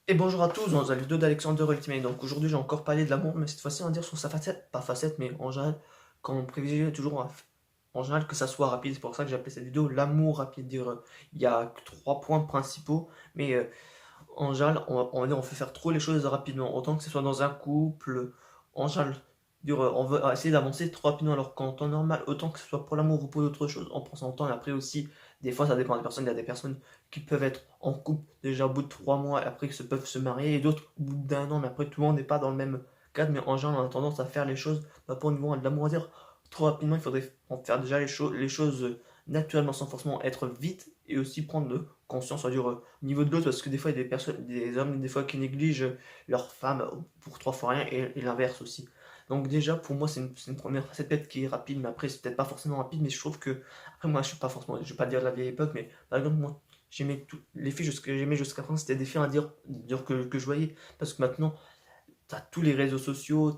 Et bonjour à tous, dans la vidéo d'Alexander Ultimate. Donc aujourd'hui j'ai encore parlé de l'amour, mais cette fois-ci on va dire sur sa facette, pas facette, mais en général, quand on privilégie toujours en général que ça soit rapide, c'est pour ça que j'ai appelé cette vidéo l'amour rapide. Il y a trois points principaux, mais en général on va dire on fait faire trop les choses rapidement, autant que ce soit dans un couple, en général, on veut essayer d'avancer trop rapidement alors qu'en temps normal, autant que ce soit pour l'amour ou pour d'autres choses, on prend son temps et après aussi, des fois ça dépend des personnes, il y a des personnes qui peuvent être en couple déjà au bout de 3 mois et après qui peuvent se marier et d'autres au bout d'1 an, mais après tout le monde n'est pas dans le même cadre, mais en général on a tendance à faire les choses, pour niveau de l'amour à dire trop rapidement, il faudrait en faire déjà les choses naturellement sans forcément être vite et aussi prendre conscience, on va dire, au niveau de l'autre, parce que des fois il y a des personnes, des hommes des fois qui négligent leur femme pour 3 fois rien et l'inverse aussi. Donc déjà pour moi c'est une première facette peut-être qui est rapide, mais après c'est peut-être pas forcément rapide, mais je trouve que après moi je suis pas forcément, je vais pas dire de la vieille époque, mais par exemple moi j'aimais tout, les filles que j'aimais jusqu'à présent c'était des filles à dire que je voyais, parce que maintenant t'as tous les réseaux sociaux,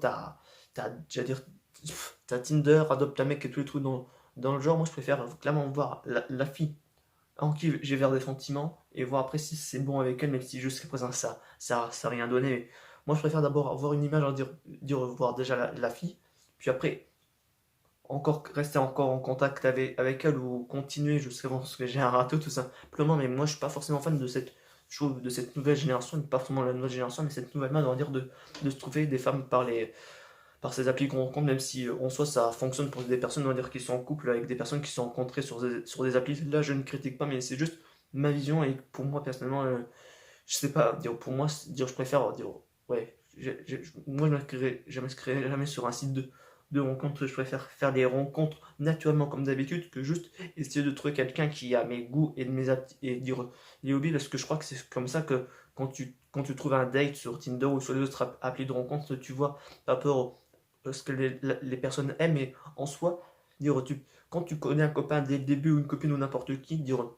j'allais dire, t'as Tinder, Adopte un mec et tous les trucs dans le genre. Moi je préfère clairement voir la fille en qui j'ai vers des sentiments et voir après si c'est bon avec elle, même si jusqu'à présent ça a rien donné. Mais moi je préfère d'abord avoir une image, dire voir déjà la fille, puis après encore rester encore en contact avec elle ou continuer jusqu'à ce que j'ai un râteau tout simplement. Mais moi je suis pas forcément fan de cette chose, de cette nouvelle génération, pas forcément la nouvelle génération, mais cette nouvelle mode, on va dire, de se trouver des femmes par ces applis qu'on rencontre, même si en soi ça fonctionne pour des personnes, on va dire, qui sont en couple avec des personnes qui sont rencontrées sur des applis. Là je ne critique pas, mais c'est juste ma vision et pour moi personnellement, je sais pas, dire, pour moi, dire, je préfère dire, ouais, moi je m'inscrirai jamais sur un site de rencontres, je préfère faire des rencontres naturellement comme d'habitude que juste essayer de trouver quelqu'un qui a mes goûts et, et dire les hobbies, parce que je crois que c'est comme ça que quand tu trouves un date sur Tinder ou sur les autres applis de rencontres, tu vois par rapport à ce que les personnes aiment, et en soi, dire, quand tu connais un copain dès le début ou une copine ou n'importe qui, dire,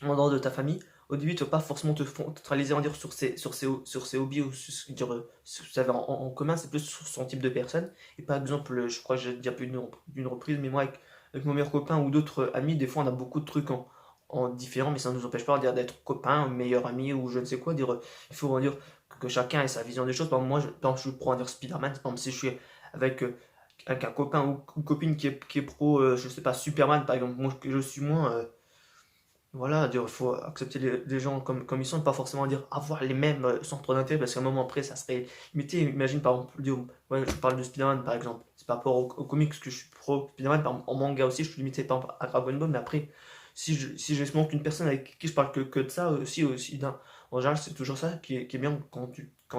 en dehors de ta famille, au début, tu vas pas forcément te focaliser en dire sur ses hobbies ou dire, ce que vous avez en commun, c'est plus sur son type de personne. Et par exemple, je crois que j'ai déjà plus d'une reprise, mais moi, avec mon meilleur copain ou d'autres amis, des fois, on a beaucoup de trucs en différent, mais ça ne nous empêche pas d'être copain, meilleur ami ou je ne sais quoi. Dire, il faut dire que chacun ait sa vision des choses. Par exemple, moi, par exemple, je prends à dire Spider-Man, par exemple, si je suis avec, avec un copain ou copine qui est pro, je sais pas, Superman, par exemple, moi que je suis moins. Voilà, dire, il faut accepter les gens comme ils sont, pas forcément dire avoir les mêmes centres d'intérêt, parce qu'à un moment après, ça serait limité. Imagine par exemple, dire, ouais, je parle de Spider-Man par exemple, c'est par rapport aux comics que je suis pro Spider-Man, par exemple, en manga aussi, je suis limité par exemple à Dragon Ball, mais après, si je ne qu'une personne avec qui je parle que de ça, en général, c'est toujours ça qui est bien quand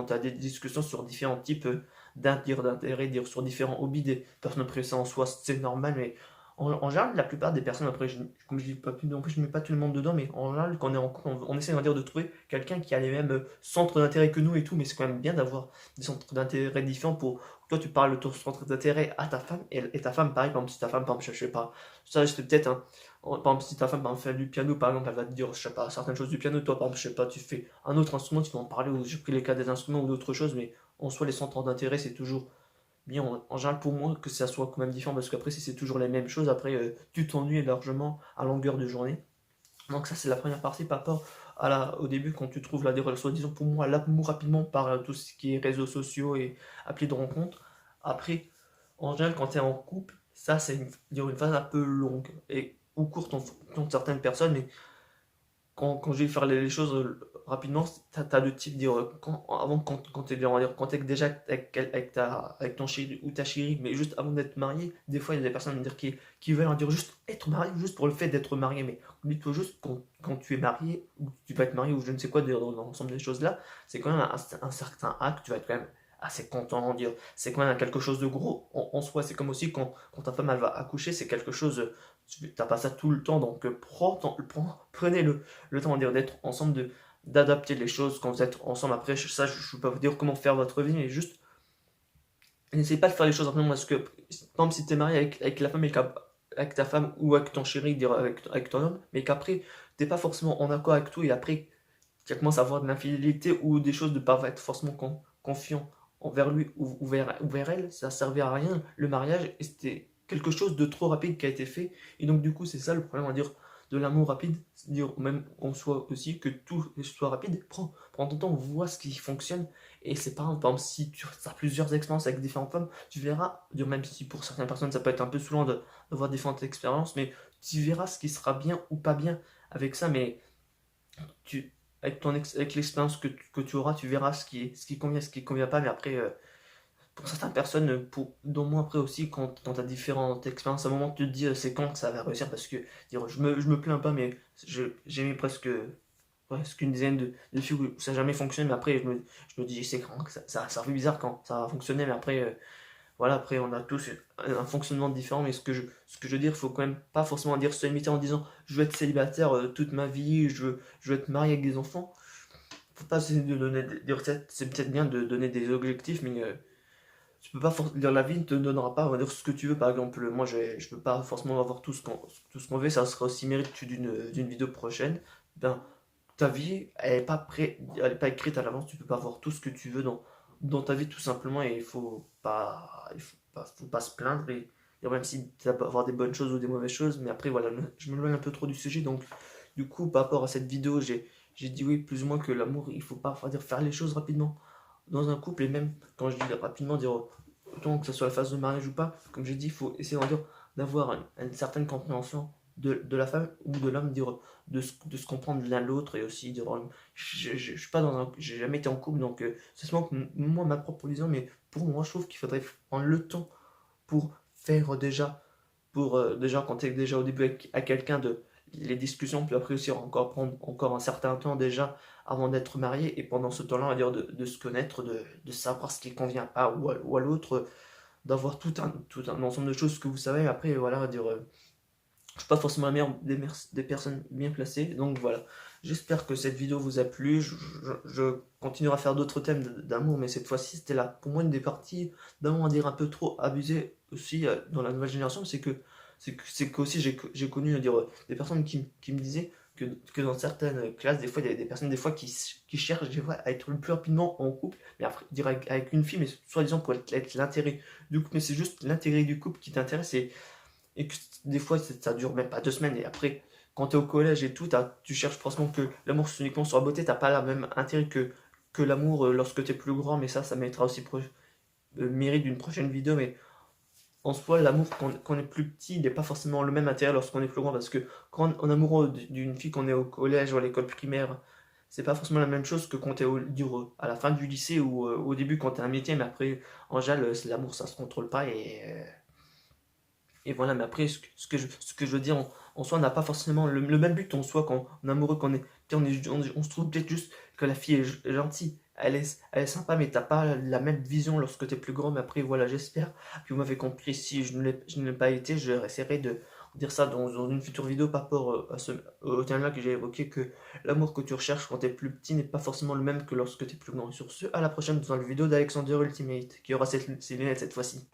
tu as des discussions sur différents types d'intérêts, dire sur différents hobbies des personnes. Après, ça en soi, c'est normal, mais en général, la plupart des personnes, après, comme je dis pas plus, en plus, je mets pas tout le monde dedans, mais en général, quand on est en couple, on essaie, on va dire, de trouver quelqu'un qui a les mêmes centres d'intérêt que nous et tout, mais c'est quand même bien d'avoir des centres d'intérêt différents pour. Toi, tu parles de ton centre d'intérêt à ta femme, et ta femme, pareil, par exemple, si ta femme, par exemple, je sais pas, ça, c'est peut-être, hein, par exemple, si ta femme, par exemple, fait du piano, par exemple, elle va te dire, je sais pas, certaines choses du piano, toi, par exemple, je sais pas, tu fais un autre instrument, tu vas en parler, ou j'ai pris les cas des instruments ou d'autres choses, mais en soi, les centres d'intérêt, c'est toujours bien en général pour moi que ça soit quand même différent, parce qu'après si c'est toujours les mêmes choses, après tu t'ennuies largement à longueur de journée. Donc ça c'est la première partie par rapport au début quand tu trouves la relation, disons pour moi l'amour rapidement par tout ce qui est réseaux sociaux et applis de rencontre. Après en général quand tu es en couple, ça c'est une phase un peu longue et ou courte en certaines personnes, mais quand je vais faire les choses rapidement, t'as deux types. Dire, avant, quand t'es on va dire, quand t'es déjà avec ton chéri ou ta chérie, mais juste avant d'être marié, des fois il y a des personnes dire, qui veulent en dire juste être marié, juste pour le fait d'être marié. Mais dis-toi juste quand tu es marié, ou tu vas être marié, ou je ne sais quoi, dans l'ensemble des choses là, c'est quand même un certain acte, tu vas être quand même assez content, dire, c'est quand même quelque chose de gros en soi. C'est comme aussi quand ta femme elle va accoucher, c'est quelque chose, t'as pas ça tout le temps, donc prenez le temps dire, d'être ensemble, d'adapter les choses quand vous êtes ensemble. Après, ça, je ne peux pas vous dire comment faire votre vie, mais juste, n'essayez pas de faire les choses rapidement, parce que, par exemple, si tu es marié avec la femme et avec ta femme ou avec ton chéri, dire avec ton homme, mais qu'après, t'es pas forcément en accord avec tout, et après, tu commences à avoir de l'infidélité ou des choses de pas être forcément confiant envers lui ou vers elle, ça servait à rien, le mariage, et c'était quelque chose de trop rapide qui a été fait, et donc du coup, c'est ça le problème, à dire, de l'amour rapide, c'est-à-dire même en soi aussi, que tout soit rapide, prends ton temps, vois ce qui fonctionne, et c'est pas, par exemple, si tu as plusieurs expériences avec différentes femmes, tu verras, même si pour certaines personnes ça peut être un peu saoulant d'avoir différentes expériences, mais tu verras ce qui sera bien ou pas bien avec ça, mais tu, avec l'expérience que tu auras, tu verras ce qui convient, ce qui convient pas, mais après, pour certaines personnes, dont moi après aussi, quand tu as différentes expériences, à un moment tu te dis c'est quand que ça va réussir parce que dire, je me plains pas, mais j'ai mis presque une dizaine de filles où ça n'a jamais fonctionné, mais après je me dis c'est quand que ça fait bizarre quand ça va fonctionner, mais après, voilà, après on a tous un fonctionnement différent, mais ce que je veux dire, il faut quand même pas forcément dire se limiter en disant je veux être célibataire toute ma vie, je veux être marié avec des enfants. Faut pas essayer de donner des recettes, c'est peut-être bien de donner des objectifs, mais tu peux pas dire la vie ne te donnera pas, on va dire ce que tu veux. Par exemple, moi je peux pas forcément avoir tout ce qu'on veut, ça sera aussi mérite d'une vidéo prochaine. Ben, ta vie, elle est pas écrite à l'avance, tu peux pas avoir tout ce que tu veux dans ta vie tout simplement, et faut pas se plaindre, et même si tu vas avoir des bonnes choses ou des mauvaises choses, mais après voilà, je me loin un peu trop du sujet, donc du coup par rapport à cette vidéo, j'ai dit oui plus ou moins que l'amour, il faut pas faire les choses rapidement dans un couple, et même quand je dis rapidement, dire autant que ce soit la phase de mariage ou pas, comme j'ai dit, il faut essayer d'avoir une certaine compréhension de la femme ou de l'homme, dire de se comprendre l'un l'autre, et aussi dire je suis pas j'ai jamais été en couple, donc c'est seulement que moi ma propre vision, mais pour moi je trouve qu'il faudrait prendre le temps pour faire déjà quand tu es déjà au début à quelqu'un, de les discussions, puis après aussi encore prendre encore un certain temps déjà avant d'être marié, et pendant ce temps-là on va dire de se connaître, de savoir ce qui convient pas ou à l'autre, d'avoir tout un ensemble de choses que vous savez. Après voilà, on va dire je suis pas forcément la meilleure des personnes bien placées, donc voilà. J'espère que cette vidéo vous a plu. Je continuerai à faire d'autres thèmes d'amour, mais cette fois-ci, c'était là. Pour moi, une des parties d'amour, à dire un peu trop abusée aussi dans la nouvelle génération, c'est que aussi j'ai connu dire, des personnes qui me disaient que dans certaines classes, des fois, il y a des personnes des fois qui cherchent des fois à être le plus rapidement en couple, mais après, dire avec une fille, mais soi-disant pour être l'intérêt du couple, mais c'est juste l'intérêt du couple qui t'intéresse, et que des fois ça dure même pas 2 semaines, et après quand tu es au collège et tout, tu cherches forcément que l'amour c'est uniquement sur la beauté, t'as pas la même intérêt que l'amour lorsque tu es plus grand, mais ça mettra aussi mérite d'une prochaine vidéo, mais en soi l'amour quand on est plus petit, il n'est pas forcément le même intérêt lorsqu'on est plus grand, parce que quand on est amoureux d'une fille qu'on est au collège ou à l'école primaire, c'est pas forcément la même chose que quand tu es à la fin du lycée ou au début quand tu as un métier, mais après en général l'amour ça se contrôle pas, et voilà, mais après, ce que je veux dire, en soi, on n'a pas forcément le même but en soi quand on est amoureux, on se trouve peut-être juste que la fille est gentille, elle est sympa, mais t'as pas la même vision lorsque t'es plus grand. Mais après, voilà, j'espère que vous m'avez compris. Si je ne l'ai pas été, j'essaierai de dire ça dans une future vidéo par rapport au thème-là que j'ai évoqué, que l'amour que tu recherches quand t'es plus petit n'est pas forcément le même que lorsque t'es plus grand. Et sur ce, à la prochaine dans la vidéo d'Alexander Ultimate, qui aura ces lunettes cette fois-ci.